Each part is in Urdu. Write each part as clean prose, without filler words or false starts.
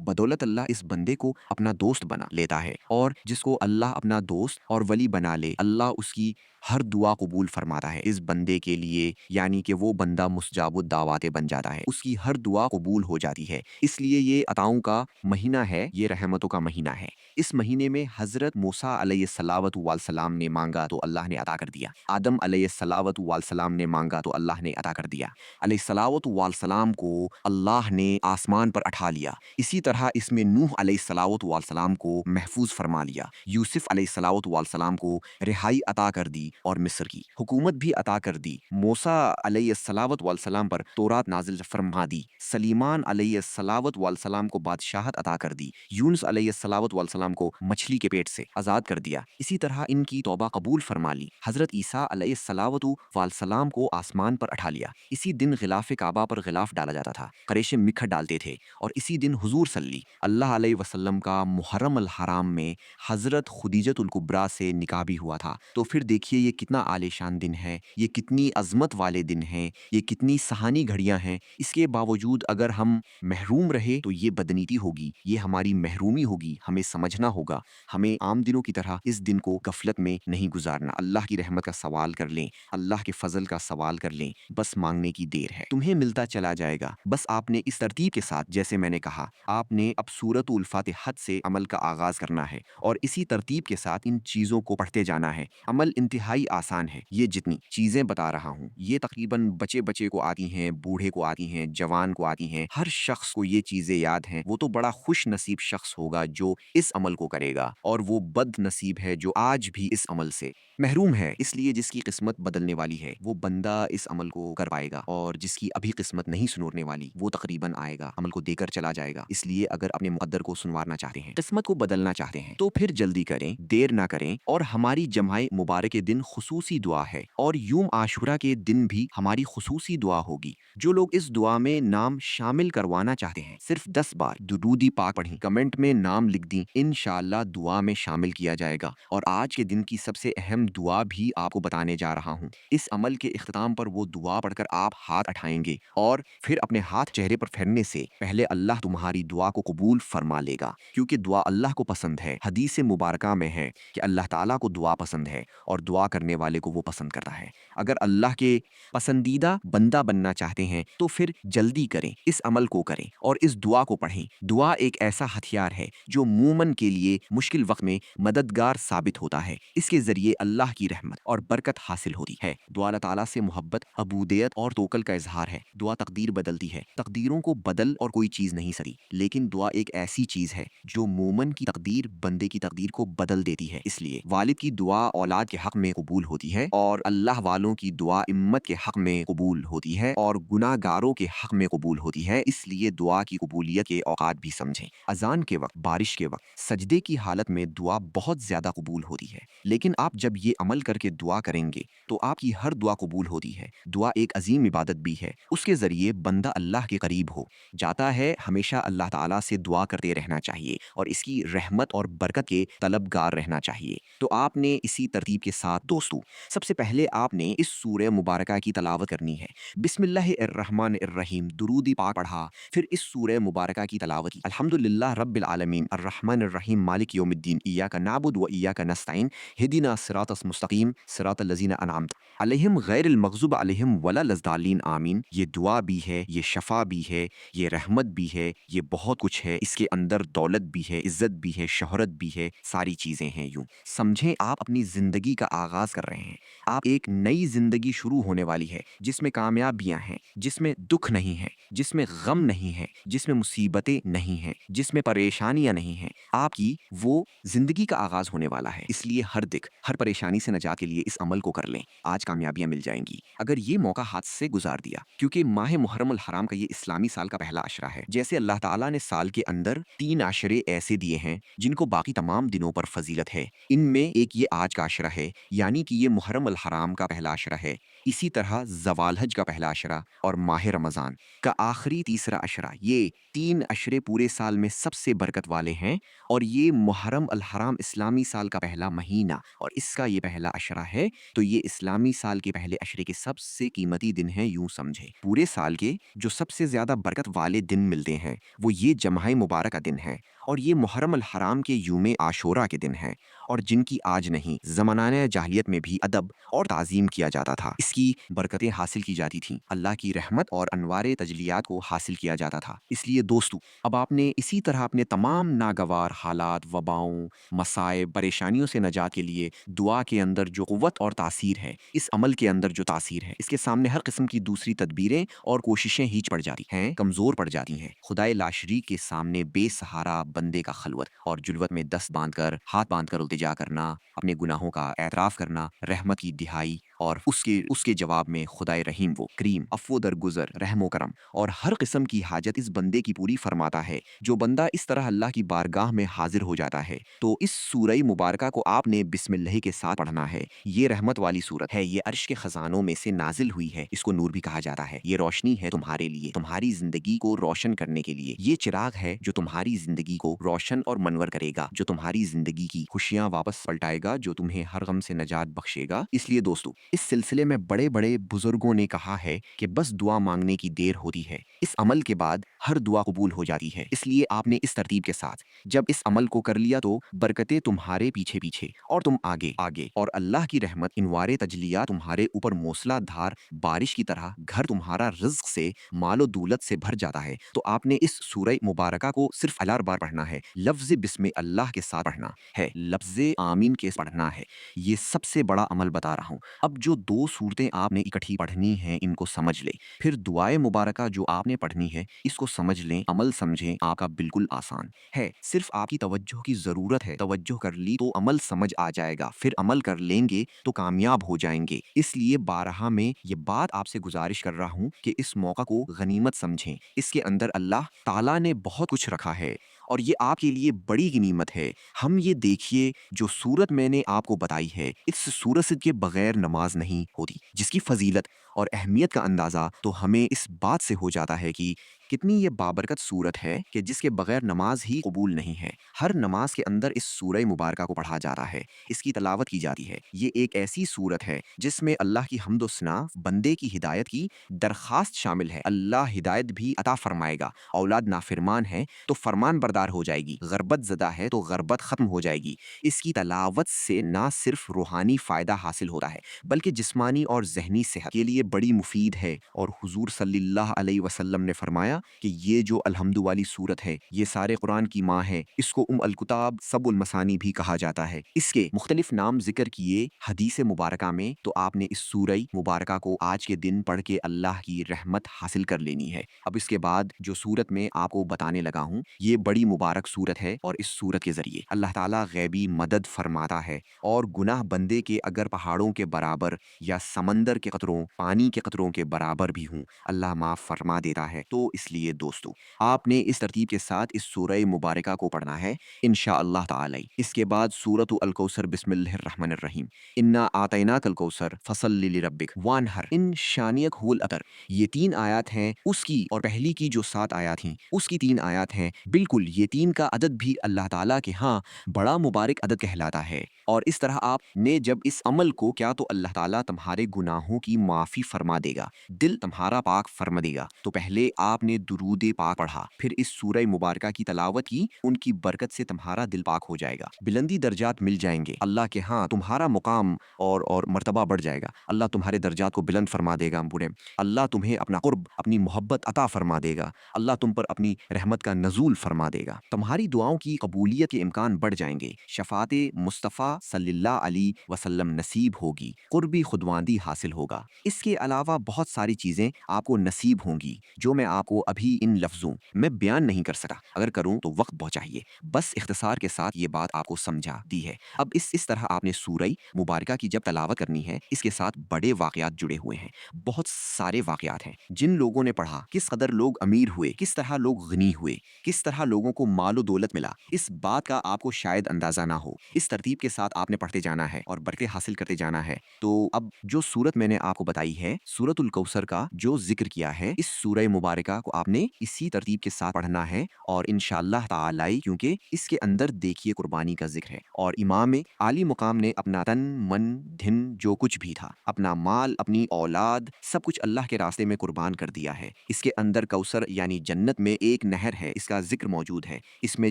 بدولت اللہ اس بندے کو اپنا دوست بنا لیتا ہے، اور جس کو اللہ اپنا دوست اور ولی بنا لے، اللہ اس کی ہر دعا قبول فرماتا ہے اس بندے کے لیے، یعنی کہ وہ بندہ مستجاب الدعوات بن جاتا ہے، اس کی ہر دعا قبول ہو جاتی ہے۔ اس لیے یہ عطاؤں کا مہینہ ہے، یہ رحمتوں کا مہینہ ہے۔ اس مہینے میں حضرت موسیٰ علیہ السلام نے مانگا تو اللہ نے عطا کر دیا، آدم علیہ السلام نے مانگا تو اللہ نے عطا کر دیا، علیہ السلام کو اللہ نے آسمان پر اٹھا لیا۔ اسی طرح اس میں نوح علیہ السلام کو محفوظ فرما لیا، یوسف علیہ السلام کو رہائی عطا کر دی اور مصر کی حکومت بھی عطا کر دی، موسیٰ علیہ السلام پر تورات نازل فرما دی، سلیمان علیہ السلام کو بادشاہت عطا کر دی، یونس علیہ السلام کو مچھلی کے پیٹ سے آزاد کر دیا۔ اسی طرح ان کی توبہ قبول فرما لی۔ حضرت عیسیٰ علیہ السلام کو آسمان پر اٹھا لیا۔ اسی دن غلاف کعبہ پر غلاف ڈالا جاتا تھا، قریش مکھر ڈالتے تھے، اور اسی دن حضور صلی اللہ علیہ وسلم کا محرم الحرام میں حضرت خدیجۃ الکبریٰ سے نکاح بھی ہوا تھا۔ تو پھر دیکھیے یہ کتنا عالی شان دن ہے، یہ کتنی عظمت والے دن ہیں، یہ کتنی سہانی گھڑیاں ہیں۔ اس کے باوجود اگر ہم محروم رہے تو یہ بدنیتی ہوگی، یہ ہماری محرومی ہوگی، ہمیں سمجھنا ہوگا، ہمیں عام دنوں کی طرح اس دن کو غفلت میں نہیں گزارنا۔ اللہ کی رحمت کا سوال کر لیں، اللہ کے فضل کا سوال کر لیں، بس مانگنے کی دیر ہے، تمہیں ملتا چلا جائے گا۔ بس آپ نے اس ترتیب کے ساتھ، جیسے میں نے کہا، آپ نے اب سورۃ الفاتحہ سے عمل کا آغاز کرنا ہے، اور اسی ترتیب کے ساتھ ان چیزوں کو پڑھتے جانا ہے۔ عمل انتہائی آسان ہے۔ یہ جتنی چیزیں بتا رہا ہوں یہ تقریباً بچے کو آتی ہیں، بوڑھے کو آتی ہیں، جوان کو آتی ہیں، ہر شخص کو یہ چیزیں یاد ہیں۔ وہ تو بڑا خوش نصیب شخص ہوگا جو اس عمل کو کرے گا، اور وہ بد نصیب ہے جو آج بھی اس عمل سے محروم ہے۔ اس لیے جس کی قسمت بدلنے والی ہے وہ بندہ اس عمل کو کر پائے گا، اور جس کی ابھی قسمت نہیں سنورنے والی وہ تقریباً آئے گا، عمل کو دے کر چلا جائے گا۔ اس لیے اگر اپنے مقدر کو سنوارنا چاہتے ہیں، قسمت کو بدلنا چاہتے ہیں، تو پھر جلدی کریں، دیر نہ کریں۔ اور ہماری جمعہ مبارک کے دن خصوصی دعا ہے، اور یوم عاشورہ کے دن بھی ہماری خصوصی دعا ہوگی۔ جو لوگ اس دعا میں نام شامل کروانا چاہتے ہیں، صرف 10 بار درود پاک پڑھیں، کمنٹ میں نام لکھ دیں، انشاءاللہ دعا میں شامل کیا جائے گا۔ اور آج کے دن کی سب سے اہم دعا بھی آپ کو بتانے جا رہا ہوں۔ اس عمل کے اختتام پر وہ دعا پڑھ کر آپ ہاتھ اٹھائیں گے، اور پھر اپنے ہاتھ چہرے پر پھیرنے سے پہلے اللہ تمہاری دعا کو قبول فرما لے گا، کیونکہ دعا اللہ کو پسند ہے۔ حدیث مبارکہ میں ہے کہ اللہ تعالیٰ کو دعا پسند ہے، اور دعا کرنے والے کو وہ پسند کرتا ہے۔ اگر اللہ کے پسندیدہ بندہ بننا چاہتے ہیں تو پھر جلدی کریں، اس عمل کو کریں اور اس دعا کو پڑھیں۔ دعا ایک ایسا ہتھیار ہے جو مومن کے لیے مشکل وقت میں مددگار ثابت ہوتا ہے۔ اس کے ذریعے اللہ کی رحمت اور برکت حاصل ہوتی ہے۔ دعا اللہ تعالیٰ سے محبت، عبودیت اور توکل کا اظہار ہے۔ دعا تقدیر بدلتی ہے، تقدیروں کو بدل اور کوئی چیز نہیں سکتی، لیکن دعا ایک ایسی چیز ہے جو مومن کی تقدیر، بندے کی تقدیر کو بدل دیتی ہے۔ اس لیے والد کی دعا اولاد کے حق میں قبول ہوتی ہے، اور اللہ والوں کی دعا امت کے حق میں قبول ہوتی ہے، اور گناہ گاروں کے حق میں قبول ہوتی ہے۔ اس لیے دعا کی قبولیت کے اوقات بھی سمجھیں۔ اذان کے وقت، بارش کے وقت، سجدے کی حالت میں دعا بہت زیادہ قبول ہوتی ہے، لیکن آپ جب یہ عمل کر کے دعا کریں گے تو آپ کی ہر دعا قبول ہوتی ہے۔ دعا ایک عظیم عبادت بھی ہے، اس کے ذریعے بندہ اللہ کے قریب ہو جاتا ہے۔ ہمیشہ اللہ تعالیٰ سے دعا کرتے رہنا چاہیے اور اس کی رحمت اور برکت کے طلبگار رہنا چاہیے۔ تو آپ نے اسی ترتیب کے ساتھ دوستو، سب سے پہلے آپ نے اس سورہ مبارکہ کی تلاوت کرنی ہے۔ بسم اللہ الرحمن الرحیم، درود پاک پڑھا، پھر اس سورہ مبارکہ کی تلاوت کی۔ الحمدللہ رب العالمین الرحمن الرحیم مالک یوم الدین، ایاک نعبد و ایاک نستعین، اہدنا الصراط المستقیم صراط الذین انعمت علیہم غیر المغضوب علیہم ولا الضالین آمین۔ یہ دعا بھی ہے، یہ شفا بھی ہے، یہ رحمت بھی ہے، یہ بہت کچھ ہے۔ اس کے اندر دولت بھی ہے، عزت بھی ہے، شہرت بھی ہے، ساری چیزیں ہیں۔ یوں سمجھیں آپ اپنی زندگی کا آغاز کر رہے ہیں، آپ ایک نئی زندگی شروع ہونے والی ہے، جس میں کامیابیاں ہیں، جس میں دکھ نہیں ہے، جس میں غم نہیں ہے، جس میں مصیبتیں نہیں ہیں، جس میں پریشانیاں نہیں ہیں۔ آپ کی وہ زندگی کا آغاز ہونے والا ہے، اس لیے ہر دکھ، ہر پریشانی سے نجات کے لیے اس عمل کو کر لیں، آج کامیابیاں مل جائیں گی۔ اگر یہ موقع ہاتھ سے گزار دیا، کیونکہ ماہ محرم الحرام کا یہ اسلامی سال کا پہلا عشرہ ہے، جیسے اللہ تعالیٰ نے سال کے اندر 3 عشرے ایسے دیے ہیں جن کو باقی تمام دنوں پر فضیلت ہے، ان میں ایک یہ آج کا عشرہ ہے، یعنی کہ یہ محرم الحرام کا پہلا عشرہ ہے۔ اسی طرح ذوال حج کا پہلا عشرہ اور ماہ رمضان کا آخری تیسرا عشرہ، یہ 3 عشرے پورے سال میں سب سے برکت والے ہیں، اور یہ محرم الحرام اسلامی سال کا پہلا مہینہ اور اس کا یہ پہلا عشرہ ہے، تو یہ اسلامی سال کے پہلے عشرے کے سب سے قیمتی دن ہیں۔ یوں سمجھے پورے سال کے جو سب سے زیادہ برکت والے دن ملتے ہیں وہ یہ جمعہ مبارک کا دن ہے، اور یہ محرم الحرام کے یوم عاشورہ کے دن ہے، اور جن کی آج نہیں زمانۂ جاہلیت میں بھی ادب اور تعظیم کیا جاتا تھا۔ اس کی برکتیں حاصل کی جاتی تھیں، اللہ کی رحمت اور انوار تجلیات کو حاصل کیا جاتا تھا۔ اس لیے دوستو، اب آپ نے اسی طرح اپنے تمام ناگوار حالات، وباؤں، مسائب، پریشانیوں سے نجات کے لیے دعا کے اندر جو قوت اور تاثیر ہے، اس عمل کے اندر جو تاثیر ہے، اس کے سامنے ہر قسم کی دوسری تدبیریں اور کوششیں ہیچ پڑ جاتی ہیں، کمزور پڑ جاتی ہیں۔ خدائے لاشریک کے سامنے بے سہارا بندے کا خلوت اور جلوت میں دست باندھ کر، ہاتھ باندھ کر التجا کرنا، اپنے گناہوں کا اعتراف کرنا، رحمت کی دہائی، اور اس کے جواب میں خدائے رحیم وہ کریم، عفو درگزر، رحم و کرم اور ہر قسم کی حاجت اس بندے کی پوری فرماتا ہے۔ جو بندہ اس طرح اللہ کی بارگاہ میں حاضر ہو جاتا ہے تو اس سورہ مبارکہ کو آپ نے بسم اللہ کے ساتھ پڑھنا ہے۔ یہ رحمت والی سورت ہے، یہ عرش کے خزانوں میں سے نازل ہوئی ہے، اس کو نور بھی کہا جاتا ہے۔ یہ روشنی ہے تمہارے لیے، تمہاری زندگی کو روشن کرنے کے لیے۔ یہ چراغ ہے جو تمہاری زندگی کو روشن اور منور کرے گا، جو تمہاری زندگی کی خوشیاں واپس پلٹائے گا، جو تمہیں ہر غم سے نجات بخشے گا۔ اس لیے دوستو، اس سلسلے میں بڑے بڑے بزرگوں نے کہا ہے کہ بس دعا مانگنے کی دیر ہوتی ہے، اس عمل کے بعد ہر دعا قبول ہو جاتی ہے۔ اس لیے آپ نے اس ترتیب کے ساتھ جب اس عمل کو کر لیا تو برکتیں تمہارے پیچھے پیچھے اور تم آگے آگے، اور اللہ کی رحمت انوار تجلیات تمہارے اوپر موسلا دھار بارش کی طرح، گھر تمہارا رزق سے، مال و دولت سے بھر جاتا ہے۔ تو آپ نے اس سورہ مبارکہ کو صرف الار بار پڑھنا ہے، لفظ بسم اللہ کے ساتھ پڑھنا ہے، لفظ آمین کے ساتھ پڑھنا ہے۔ یہ سب سے بڑا عمل بتا رہا ہوں۔ اب جو دو صورتیں آپ نے اکٹھی پڑھنی ہیں ان کو سمجھ لیں، پھر دعائے مبارکہ جو آپ نے پڑھنی ہے اس کو سمجھ لیں، عمل سمجھیں، آپ کا بالکل آسان ہے، صرف آپ کی توجہ کی ضرورت ہے۔ توجہ کر لی تو عمل سمجھ آ جائے گا، پھر عمل کر لیں گے تو کامیاب ہو جائیں گے۔ اس لیے بارہا میں یہ بات آپ سے گزارش کر رہا ہوں کہ اس موقع کو غنیمت سمجھیں، اس کے اندر اللہ تعالیٰ نے بہت کچھ رکھا ہے اور یہ آپ کے لیے بڑی غنیمت ہے۔ ہم یہ دیکھیے، جو صورت میں نے آپ کو بتائی ہے، اس صورت سے کے بغیر نماز نہیں ہوتی، جس کی فضیلت اور اہمیت کا اندازہ تو ہمیں اس بات سے ہو جاتا ہے کہ کتنی یہ بابرکت صورت ہے کہ جس کے بغیر نماز ہی قبول نہیں ہے۔ ہر نماز کے اندر اس سورہ مبارکہ کو پڑھا جاتا ہے، اس کی تلاوت کی جاتی ہے۔ یہ ایک ایسی صورت ہے جس میں اللہ کی حمد و ثنا، بندے کی ہدایت کی درخواست شامل ہے۔ اللہ ہدایت بھی عطا فرمائے گا۔ اولاد نافرمان ہے تو فرمان بردار ہو جائے گی، غربت زدہ ہے تو غربت ختم ہو جائے گی۔ اس کی تلاوت سے نہ صرف روحانی فائدہ حاصل ہوتا ہے بلکہ جسمانی اور ذہنی صحت کے لیے بڑی مفید ہے۔ اور حضور صلی اللہ علیہ وسلم نے فرمایا کہ یہ جو الحمد والی صورت ہے یہ سارے قرآن کی ماں ہے، اس کو الکتاب سب المثانی بھی کہا جاتا ہے۔ اس کے مختلف نام ذکر کیے حدیث مبارکہ میں، تو آپ نے اس سورہ مبارکہ کو آج کے دن پڑھ کے اللہ کی رحمت حاصل کر لینی ہے۔ اب اس کے بعد جو صورت میں آپ کو بتانے لگا ہوں یہ بڑی مبارک صورت ہے، اور اس صورت کے ذریعے اللہ تعالیٰ غیبی مدد فرماتا ہے، اور گناہ بندے کے اگر پہاڑوں کے برابر یا سمندر کے قطروں، پانی کے قطروں کے برابر بھی ہوں، اللہ معاف فرما دیتا ہے۔ تو اس لیے دوستو، آپ نے اس ترتیب کے ساتھ اس سورہ مبارکہ کو پڑھنا ہے انشاءاللہ تعالی۔ اس کے بعد سورۃ الکوثر، بسم اللہ الرحمن الرحیم، انا اعطیناک الکوثر فصلی لربک وانحر ان شانئک هو الابتر۔ یہ 3 آیات ہیں، اس کی اور پہلی کی جو 7 آیات تھیں اس کی 3 آیات ہیں۔ بالکل یہ 3 کا عدد بھی اللہ تعالیٰ کے ہاں بڑا مبارک عدد کہلاتا ہے، اور اس طرح آپ نے جب اس عمل کو کیا تو اللہ تعالیٰ تمہارے گناہوں کی معافی فرما دے گا، دل تمہارا پاک فرما دے گا۔ تو پہلے آپ نے درود پاک پڑھا، پھر اس سورہ مبارکہ کی تلاوت کی، ان کی برکت سے تمہارا دل پاک ہو جائے گا، بلندی درجات مل جائیں گے اللہ کے ہاں، تمہارا مقام اور مرتبہ بڑھ جائے گا، اللہ تمہارے درجات کو بلند فرما دے گا، بڑے اللہ تمہیں اپنا قرب، اپنی محبت عطا فرما دے گا، اللہ تم پر اپنی رحمت کا نزول فرما دے گا، تمہاری دعاؤں کی قبولیت کے امکان بڑھ جائیں گے، شفاعت مصطفیٰ صلی اللہ علیہ وسلم نصیب ہوگی، قربی خدواندی حاصل ہوگا۔ اس کے علاوہ بہت ساری چیزیں آپ کو نصیب ہوں گی جو میں آپ کو ابھی ان لفظوں میں بیان نہیں کر سکا، اگر کروں تو وقت بہت چاہیے، بس اختصار کے ساتھ یہ بات آپ کو سمجھا دی ہے۔ اب اس طرح آپ نے سورہ مبارکہ کی جب تلاوت کرنی ہے، اس کے ساتھ بڑے واقعات جڑے ہوئے ہیں، بہت سارے واقعات ہیں جن لوگوں نے پڑھا، کس قدر لوگ امیر ہوئے، کس طرح لوگ غنی ہوئے، کس طرح لوگوں کو مال و دولت ملا، اس بات کا آپ کو شاید اندازہ نہ ہو۔ اس ترتیب کے ساتھ آپ نے پڑھتے جانا ہے اور برکتیں حاصل کرتے جانا ہے۔ تو اب جو سورت میں نے آپ کو بتائی ہے، سورۃ الکوثر کا جو ذکر کیا ہے، اس سورہ مبارکہ کو کو آپ نے اسی ترتیب کے ساتھ پڑھنا ہے اور انشاءاللہ تعالی کیونکہ اس کے اندر دیکھیے قربانی کا ذکر ہے اور امام عالی مقام نے اپنا تن من دھن جو کچھ بھی تھا اپنا مال اپنی اولاد سب کچھ اللہ کے راستے میں قربان کر دیا ہے۔ اس کے اندر کوثر یعنی جنت میں ایک نہر ہے، اس کا ذکر موجود ہے، اس میں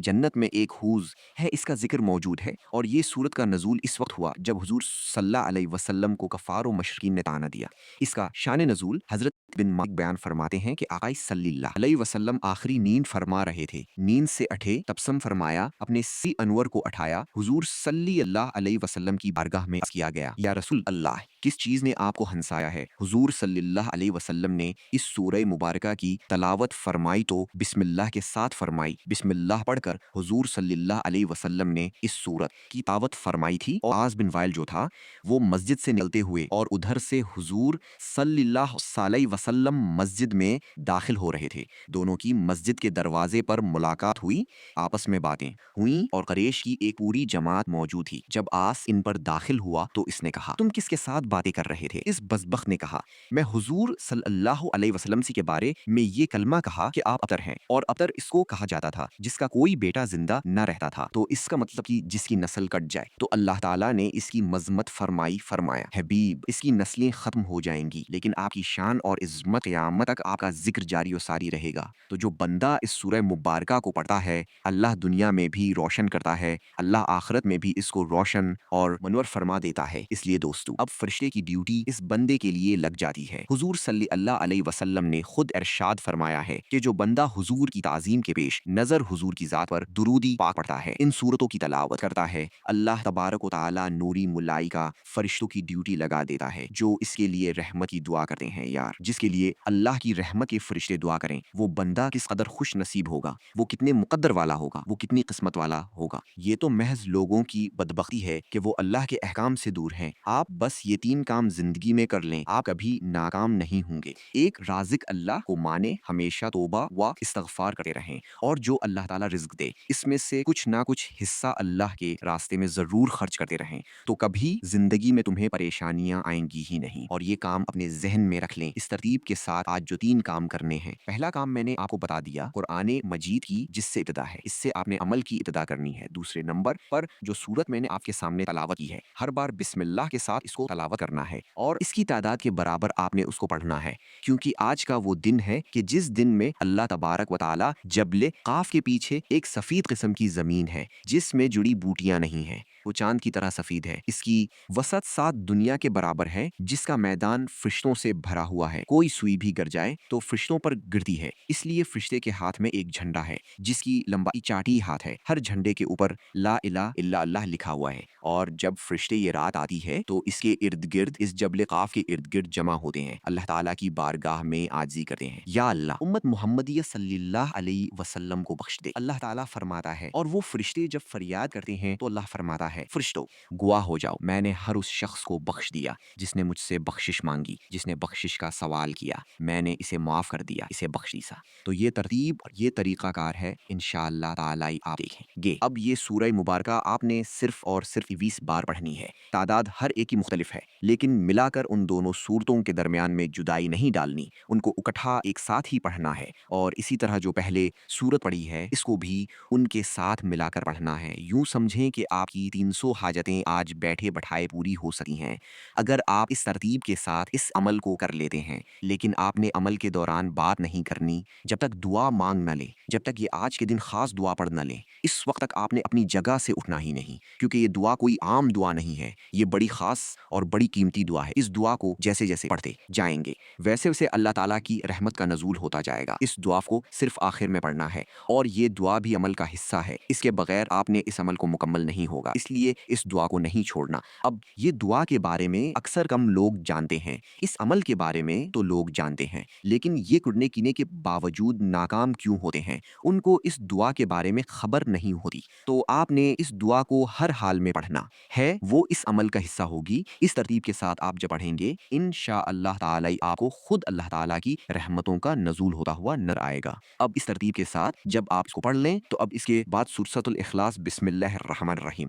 جنت میں ایک حوض ہے، اس کا ذکر موجود ہے۔ اور یہ سورت کا نزول اس وقت ہوا جب حضور صلی اللہ علیہ وسلم کو کفار و مشرکین نے طعنہ دیا۔ اس کا شان نزول حضرت بن مالک بیان فرماتے ہیں کہ آقا صلی اللہ علیہ وسلم آخری نیند فرما رہے تھے، نیند سے اٹھے، تبسم فرمایا، اپنے سی انور کو اٹھایا، حضور صلی اللہ علیہ وسلم کی بارگاہ میں عرض کیا گیا، یا رسول اللہ کس چیز نے آپ کو ہنسایا ہے؟ حضور صلی اللہ علیہ وسلم نے اس سورہ مبارکہ کی تلاوت فرمائی تو بسم اللہ کے ساتھ فرمائی، بسم اللہ پڑھ کر حضور صلی اللہ علیہ وسلم نے اس سورت کی تلاوت فرمائی تھی اور معاذ بن وائل جو تھا وہ مسجد سے نکلتے ہوئے اور ادھر سے حضور صلی اللہ علیہ وسلم مسجد میں داخل ہو رہے تھے، دونوں کی مسجد کے دروازے پر ملاقات ہوئی، آپس میں باتیں ہوئیں اور قریش کی ایک پوری جماعت موجود تھی۔ جب آس ان پر داخل ہوا تو اس نے کہا، تم کس کے ساتھ باتیں کر رہے تھے؟ اس بدبخت نے کہا، میں حضور صلی اللہ علیہ وسلم کے بارے میں یہ کلمہ کہا کہ آپ ابتر ہیں، اور ابتر اس کو کہا جاتا تھا جس کا کوئی بیٹا زندہ نہ رہتا تھا، تو اس کا مطلب کہ جس کی نسل کٹ جائے، تو اللہ تعالیٰ نے اس کی مذمت فرمایا حبیب اس کی نسلیں ختم ہو جائیں گی لیکن آپ کی شان اور عظمت قیامت تک آپ کا ذکر جاری و ساری رہے گا۔ تو جو بندہ اس سورہ مبارکہ کو پڑھتا ہے اللہ دنیا میں بھی روشن کرتا ہے، اللہ آخرت میں بھی اس کو روشن اور منور فرما دیتا ہے۔ اس لیے دوستو اب فرشتے کی ڈیوٹی اس بندے کے لیے لگ جاتی ہے۔ حضور صلی اللہ علیہ وسلم نے خود ارشاد فرمایا ہے کہ جو بندہ حضور کی تعظیم کے پیش نظر حضور کی ذات پر درودی پاک پڑھتا ہے، ان صورتوں کی تلاوت کرتا ہے، اللہ تبارک و تعالی نوری ملائکہ فرشتوں کی ڈیوٹی لگا دیتا ہے جو اس کے لیے رحمت کی دعا کرتے ہیں۔ یار جس کے لیے اللہ کی رحمت کے فرشتے دعا کریں وہ بندہ کس قدر خوش نصیب ہوگا، وہ کتنے مقدر والا ہوگا، وہ کتنی قسمت والا ہوگا۔ یہ تو محض لوگوں کی بدبختی ہے کہ وہ اللہ کے احکام سے دور ہیں۔ آپ بس یہ 3 کام زندگی میں کر لیں، آپ کبھی ناکام نہیں ہوں گے۔ ایک، رازق اللہ کو مانے، ہمیشہ توبہ و استغفار کرتے رہیں، اور جو اللہ تعالیٰ رزق دے اس میں سے کچھ نہ کچھ حصہ اللہ کے راستے میں ضرور خرچ کرتے رہیں، تو کبھی زندگی میں تمہیں پریشانیاں آئیں گی ہی نہیں۔ اور یہ کام اپنے ذہن میں رکھ لیں۔ اس ترتیب کے ساتھ آج جو 3 کام کرنے ہیں، پہلا کام میں نے آپ کو بتا دیا قرآن مجید کی جس سے ابتدا ہے، اس سے آپ نے عمل کی ابتدا کرنی ہے۔ دوسرے نمبر پر جو سورت میں نے آپ کے سامنے تلاوت کی ہے، ہر بار بسم اللہ کے ساتھ اس کو تلاوت کرنا ہے اور اس کی تعداد کے برابر آپ نے اس کو پڑھنا ہے، کیونکہ آج کا وہ دن ہے کہ جس دن میں اللہ تبارک و تعالی جبل قاف کے پیچھے ایک سفید قسم کی زمین ہے جس میں جڑی بوٹیاں نہیں ہیں، وہ چاند کی طرح سفید ہے، اس کی وسعت 7 دنیا کے برابر ہے، جس کا میدان فرشتوں سے بھرا ہوا ہے، کوئی سوئی بھی گر جائے تو فرشتوں پر گرتی ہے، اس لیے فرشتے کے ہاتھ میں ایک جھنڈا ہے جس کی لمبائی 4 ہاتھ ہے، ہر جھنڈے کے اوپر لا الہ الا اللہ لکھا ہوا ہے، اور جب فرشتے یہ رات آتی ہے تو اس کے ارد گرد اس جبل قاف کے ارد گرد جمع ہوتے ہیں، اللہ تعالیٰ کی بارگاہ میں عاجزی کرتے ہیں، یا اللہ امت محمدیہ صلی اللہ علیہ وسلم کو بخش دے۔ اللہ تعالیٰ فرماتا ہے، اور وہ فرشتے جب فریاد کرتے ہیں تو اللہ فرماتا ہے، فرشتوں گواہ ہو جاؤ، میں نے ہر اس شخص کو بخش دیا جس نے مجھ سے بخشش مانگی، جس نے بخشش کا سوال کیا، میں نے اسے معاف کر دیا، اسے بخش دیا۔ تو یہ ترتیب اور یہ طریقہ کار ہے، انشاءاللہ تعالی آپ دیکھیں گے۔ اب یہ سورہ مبارکہ آپ نے صرف اور صرف 20 بار پڑھنی ہے، تعداد ہر ایک کی مختلف ہے، لیکن ملا کر ان دونوں سورتوں کے درمیان میں جدائی نہیں ڈالنی، ان کو اکٹھا ایک ساتھ ہی پڑھنا ہے، اور اسی طرح جو پہلے سورت پڑھی ہے اس کو بھی ان کے ساتھ ملا کر پڑھنا ہے۔ یوں سمجھیں کہ آپ کی 300 حاجتیں آج بیٹھے بٹھائے پوری ہو سکتی ہیں اگر آپ اس ترتیب کے ساتھ اس عمل کو کر لیتے ہیں، لیکن آپ نے عمل کے دوران بات نہیں کرنی جب تک دعا مانگ نہ لیں، جب تک یہ آج کے دن خاص دعا پڑھ نہ لیں، اس وقت تک آپ نے اپنی جگہ سے اٹھنا ہی نہیں، کیونکہ یہ دعا کوئی عام دعا نہیں ہے، یہ بڑی خاص اور بڑی قیمتی دعا ہے۔ اس دعا کو جیسے جیسے پڑھتے جائیں گے ویسے ویسے اللہ تعالیٰ کی رحمت کا نزول ہوتا جائے گا۔ اس دعا کو صرف آخر میں پڑھنا ہے، اور یہ دعا بھی عمل کا حصہ ہے، اس کے بغیر آپ نے اس عمل کو مکمل نہیں ہوگا، اس لیے اس دعا کو نہیں چھوڑنا۔ اب یہ دعا کے بارے میں اکثر کم لوگ جانتے ہیں، اس عمل کے بارے میں تو لوگ جانتے ہیں، لیکن یہ کرنے کینے کے باوجود ناکام کیوں ہوتے ہیں؟ ان کو اس دعا کے بارے میں خبر نہیں ہوتی۔ تو آپ نے اس دعا کو ہر حال میں پڑھنا ہے، وہ اس عمل کا حصہ ہوگی۔ اس ترتیب کے ساتھ آپ جب پڑھیں گے انشاءاللہ تعالی آپ کو خود اللہ تعالیٰ کی رحمتوں کا نزول ہوتا ہوا نظر آئے گا۔ اب اس ترتیب کے ساتھ جب آپ اس کو پڑھ لیں تو اب اس کے بعد سورۃ الاخلاص بسم اللہ الرحمن الرحیم